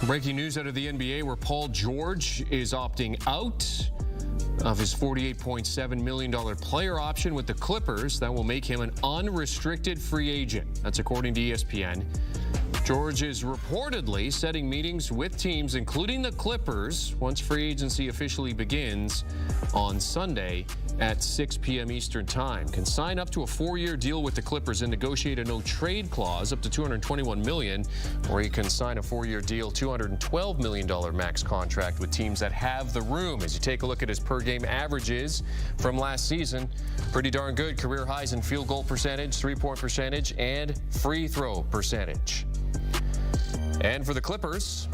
Breaking news out of the NBA where Paul George is opting out of his $48.7 million player option with the Clippers. That will make him an unrestricted free agent. That's according to ESPN. George is reportedly setting meetings with teams, including the Clippers, once free agency officially begins on Sunday at 6 p.m. Eastern Time. Can sign up to a 4-year deal with the Clippers and negotiate a no-trade clause up to $221 million, or he can sign a 4-year deal, $212 million max contract with teams that have the room. As you take a look at his per-game averages from last season, pretty darn good. Career highs in field goal percentage, three-point percentage, and free throw percentage. And for the Clippers,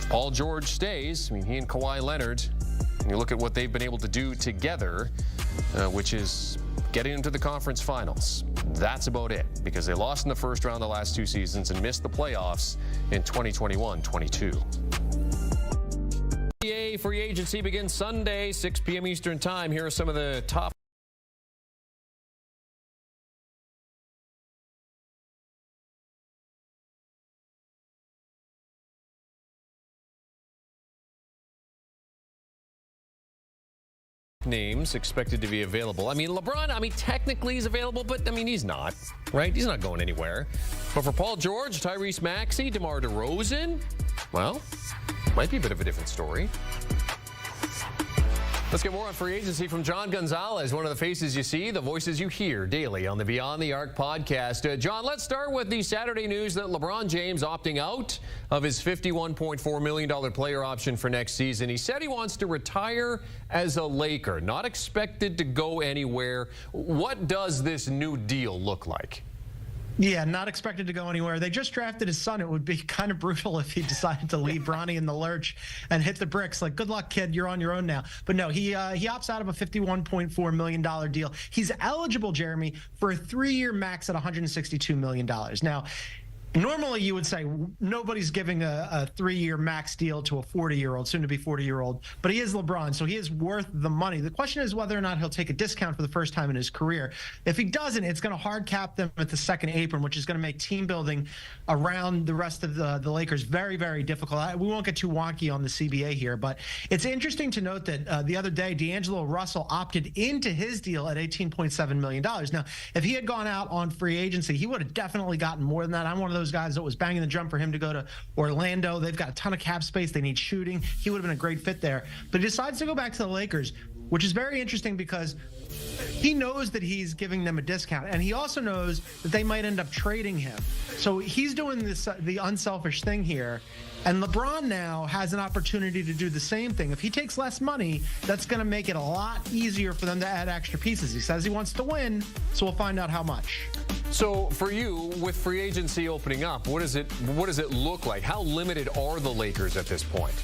Paul George stays. I mean, he and Kawhi Leonard, you look at what they've been able to do together, which is getting into the conference finals. That's about it, because they lost in the first round the last 2 seasons and missed the playoffs in 2021-22. NBA free agency begins Sunday, 6 p.m. Eastern Time. Here are some of the top names expected to be available. I mean, LeBron, technically he's available, but, he's not, right? He's not going anywhere. But for Paul George, Tyrese Maxey, DeMar DeRozan, well, might be a bit of a different story. Let's get more on free agency from John Gonzalez, one of the faces you see, the voices you hear daily on the Beyond the Arc podcast. John, let's start with the Saturday news that LeBron James opting out of his $51.4 million player option for next season. He said he wants to retire as a Laker, not expected to go anywhere. What does this new deal look like? Yeah, not expected to go anywhere. They just drafted his son. It would be kind of brutal if he decided to leave Bronny in the lurch and hit the bricks. Like, good luck, kid. You're on your own now. But no, he opts out of a $51.4 million deal. He's eligible, Jeremy, for a 3-year max at $162 million. Now, normally you would say nobody's giving a 3-year max deal to a 40-year-old, soon to be 40-year-old, but he is LeBron, so he is worth the money. The question is whether or not he'll take a discount for the first time in his career. If he doesn't, it's going to hard cap them at the second apron, which is going to make team building around the rest of the Lakers very, very difficult. We won't get too wonky on the CBA here, but it's interesting to note that the other day, D'Angelo Russell opted into his deal at $18.7 million. Now, if he had gone out on free agency, he would have definitely gotten more than that. I'm one of those guys that was banging the drum for him to go to Orlando. They've got a ton of cap space. They need shooting. He would have been a great fit there. But he decides to go back to the Lakers, which is very interesting because he knows that he's giving them a discount, and he also knows that they might end up trading him. So he's doing this the unselfish thing here, and LeBron now has an opportunity to do the same thing. If he takes less money, that's going to make it a lot easier for them to add extra pieces. He says he wants to win, so we'll find out how much. So for you, with free agency opening up, what does it look like? How limited are the Lakers at this point?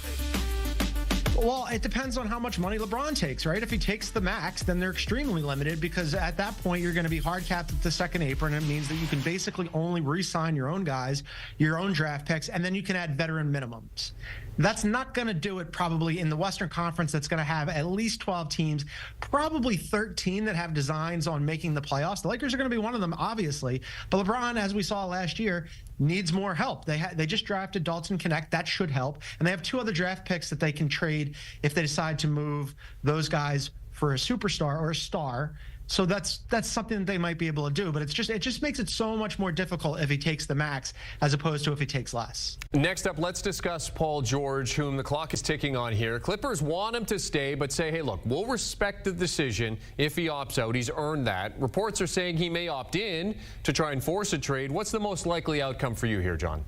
Well, it depends on how much money LeBron takes, right? If he takes the max, then they're extremely limited because at that point, you're going to be hard capped at the second apron. It means that you can basically only re-sign your own guys, your own draft picks, and then you can add veteran minimums. That's not going to do it probably in the Western Conference. That's going to have at least 12 teams, probably 13 that have designs on making the playoffs. The Lakers are going to be one of them, obviously. But LeBron, as we saw last year, needs more help. They just drafted Dalton Knecht. That should help. And they have 2 other draft picks that they can trade if they decide to move those guys for a superstar or a star. So that's something that they might be able to do, but it just makes it so much more difficult if he takes the max as opposed to if he takes less. Next up, let's discuss Paul George, whom the clock is ticking on here. Clippers want him to stay, but say, hey, look, we'll respect the decision if he opts out. He's earned that. Reports are saying he may opt in to try and force a trade. What's the most likely outcome for you here, John?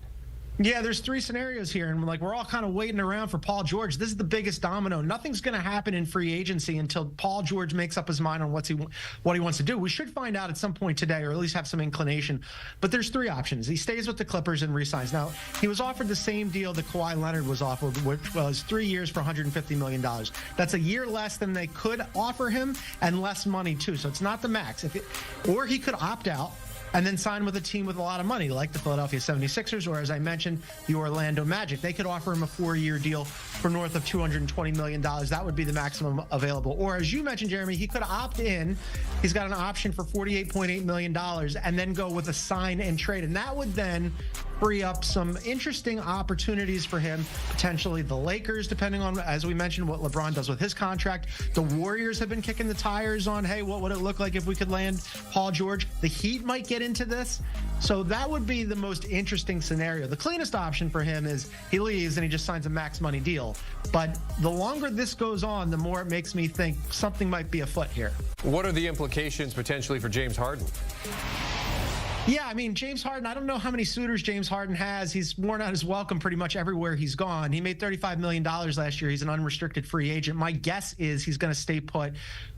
Yeah, there's 3 scenarios here, and we're all kind of waiting around for Paul George. This is the biggest domino. Nothing's going to happen in free agency until Paul George makes up his mind on what he wants to do. We should find out at some point today, or at least have some inclination. But there's 3 options. He stays with the Clippers and resigns. Now, he was offered the same deal that Kawhi Leonard was offered, which was 3 years for $150 million. That's a year less than they could offer him and less money, too. So it's not the max. Or he could opt out and then sign with a team with a lot of money, like the Philadelphia 76ers, or as I mentioned, the Orlando Magic. They could offer him a 4-year deal for north of $220 million. That would be the maximum available. Or as you mentioned, Jeremy, he could opt in. He's got an option for $48.8 million and then go with a sign and trade. And that would then free up some interesting opportunities for him, potentially the Lakers, depending on, as we mentioned, what LeBron does with his contract. The Warriors have been kicking the tires on, hey, what would it look like if we could land Paul George? The Heat might get into this. So that would be the most interesting scenario. The cleanest option for him is he leaves and he just signs a max money deal. But the longer this goes on, the more it makes me think something might be afoot here. What are the implications potentially for James Harden? Yeah, I mean, James Harden, I don't know how many suitors James Harden has. He's worn out his welcome pretty much everywhere he's gone. He made $35 million last year. He's an unrestricted free agent. My guess is he's going to stay put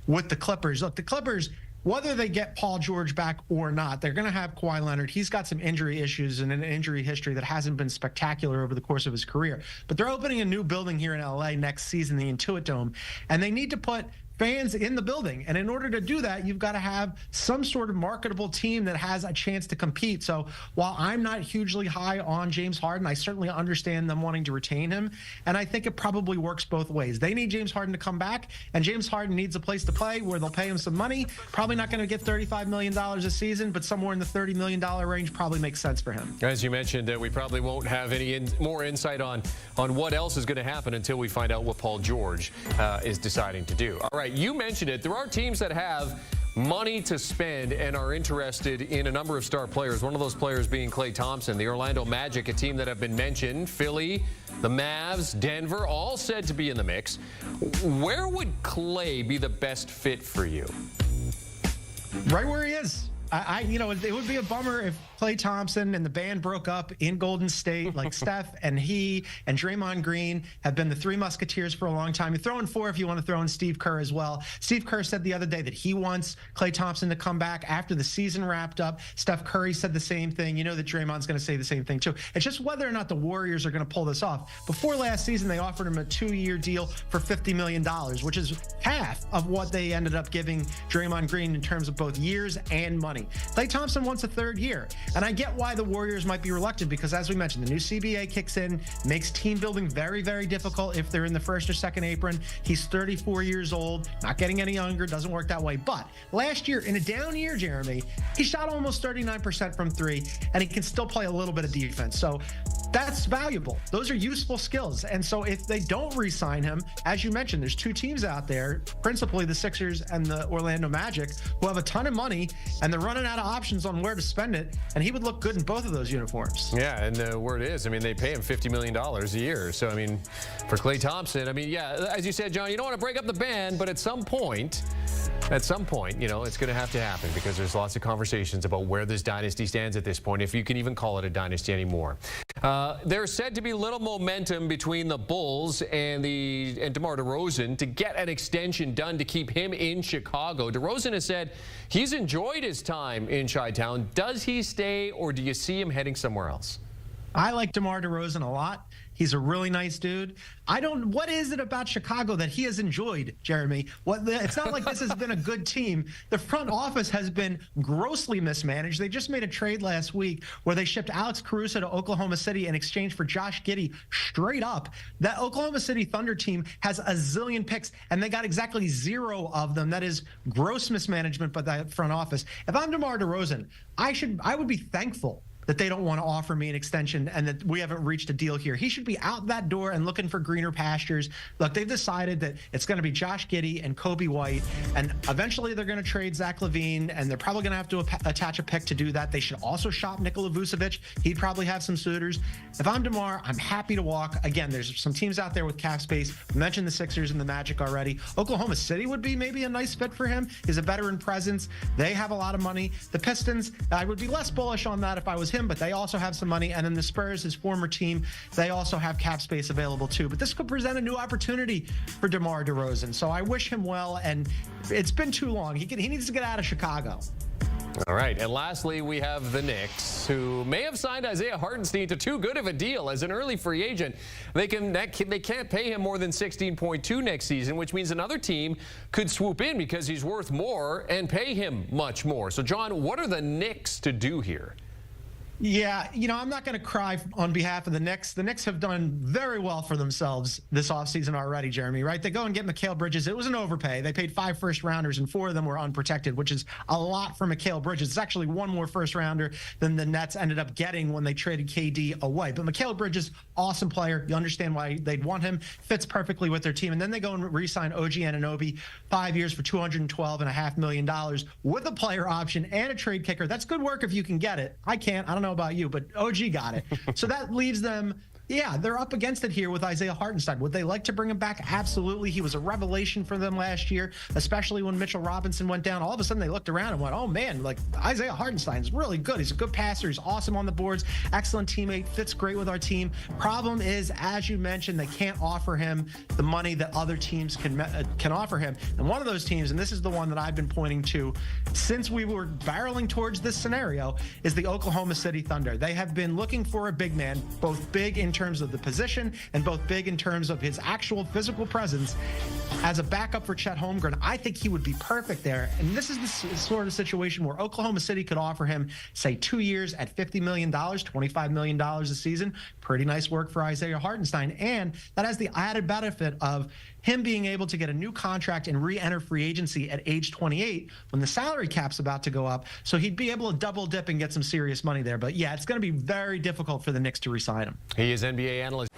with the Clippers. Look, the Clippers, whether they get Paul George back or not, they're going to have Kawhi Leonard. He's got some injury issues and an injury history that hasn't been spectacular over the course of his career. But they're opening a new building here in LA next season, the Intuit Dome, and they need to put fans in the building. And in order to do that, you've got to have some sort of marketable team that has a chance to compete. So while I'm not hugely high on James Harden, I certainly understand them wanting to retain him. And I think it probably works both ways. They need James Harden to come back, and James Harden needs a place to play where they'll pay him some money. Probably not going to get $35 million a season, but somewhere in the $30 million range probably makes sense for him. As you mentioned, we probably won't have any more insight on what else is going to happen until we find out what Paul George is deciding to do. All right. You mentioned it. There are teams that have money to spend and are interested in a number of star players. One of those players being Klay Thompson, the Orlando Magic, a team that have been mentioned. Philly, the Mavs, Denver, all said to be in the mix. Where would Klay be the best fit for you? Right where he is. It would be a bummer if Klay Thompson and the band broke up in Golden State, like Steph and he and Draymond Green have been the three musketeers for a long time. You throw in four if you want to throw in Steve Kerr as well. Steve Kerr said the other day that he wants Klay Thompson to come back after the season wrapped up. Steph Curry said the same thing. You know that Draymond's going to say the same thing too. It's just whether or not the Warriors are going to pull this off. Before last season, they offered him a 2-year deal for $50 million, which is half of what they ended up giving Draymond Green in terms of both years and money. Klay Thompson wants a third year. And I get why the Warriors might be reluctant because, as we mentioned, the new CBA kicks in, makes team building very, very difficult if they're in the first or second apron. He's 34 years old, not getting any younger, doesn't work that way. But last year, in a down year, Jeremy, he shot almost 39% from three, and he can still play a little bit of defense. So that's valuable. Those are useful skills. And so if they don't re-sign him, as you mentioned, there's two teams out there, principally the Sixers and the Orlando Magic, who have a ton of money, and they're running out of options on where to spend it, and he would look good in both of those uniforms. Yeah, and the word is, I mean, they pay him $50 million a year. So, I mean, for Klay Thompson, I mean, yeah, as you said, John, you don't want to break up the band, but at some point, it's going to have to happen because there's lots of conversations about where this dynasty stands at this point, if you can even call it a dynasty anymore. There's said to be little momentum between the Bulls and DeMar DeRozan to get an extension done to keep him in Chicago. DeRozan has said he's enjoyed his time in Chi-Town. Does he stay, or do you see him heading somewhere else? I like DeMar DeRozan a lot. He's a really nice dude. What is it about Chicago that he has enjoyed, Jeremy? It's not like this has been a good team. The front office has been grossly mismanaged. They just made a trade last week where they shipped Alex Caruso to Oklahoma City in exchange for Josh Giddey straight up. That Oklahoma City Thunder team has a zillion picks, and they got exactly 0 of them. That is gross mismanagement by that front office. If I'm DeMar DeRozan, I would be thankful that they don't want to offer me an extension and that we haven't reached a deal here. He should be out that door and looking for greener pastures. Look, they've decided that it's going to be Josh Giddey and Kobe White, and eventually they're going to trade Zach LaVine, and they're probably going to have to attach a pick to do that. They should also shop Nikola Vucevic. He'd probably have some suitors. If I'm DeMar, I'm happy to walk. Again, there's some teams out there with cap space. We mentioned the Sixers and the Magic already. Oklahoma City would be maybe a nice fit for him. He's a veteran presence. They have a lot of money. The Pistons, I would be less bullish on that if I was him, but they also have some money. And then the Spurs, his former team, they also have cap space available too. But this could present a new opportunity for DeMar DeRozan. So I wish him well, and it's been too long. He needs to get out of Chicago. All right, and lastly, we have the Knicks, who may have signed Isaiah Hartenstein to too good of a deal as an early free agent. They can't pay him more than $16.2 next season, which means another team could swoop in because he's worth more and pay him much more. So, John, what are the Knicks to do here? Yeah, I'm not going to cry on behalf of the Knicks. The Knicks have done very well for themselves this offseason already, Jeremy, right? They go and get Mikal Bridges. It was an overpay. They paid 5 first-rounders, and 4 of them were unprotected, which is a lot for Mikal Bridges. It's actually 1 more first-rounder than the Nets ended up getting when they traded KD away. But Mikal Bridges, awesome player. You understand why they'd want him. Fits perfectly with their team. And then they go and re-sign OG Anunoby, 5 years for $212.5 million with a player option and a trade kicker. That's good work if you can get it. I can't. I don't know about you, but OG got it. So that leaves them, they're up against it here with Isaiah Hartenstein. Would they like to bring him back? Absolutely. He was a revelation for them last year, especially when Mitchell Robinson went down. All of a sudden, they looked around and went, oh, man, like Isaiah Hartenstein's really good. He's a good passer. He's awesome on the boards. Excellent teammate. Fits great with our team. Problem is, as you mentioned, they can't offer him the money that other teams can offer him. And one of those teams, and this is the one that I've been pointing to since we were barreling towards this scenario, is the Oklahoma City Thunder. They have been looking for a big man, both big in terms of the position and both big in terms of his actual physical presence as a backup for Chet Holmgren. I think he would be perfect there. And this is the sort of situation where Oklahoma City could offer him, say, 2 years at $50 million, $25 million a season. Pretty nice work for Isaiah Hartenstein. And that has the added benefit of him being able to get a new contract and re-enter free agency at age 28 when the salary cap's about to go up. So he'd be able to double dip and get some serious money there. But yeah, it's going to be very difficult for the Knicks to re-sign him. He is NBA analyst.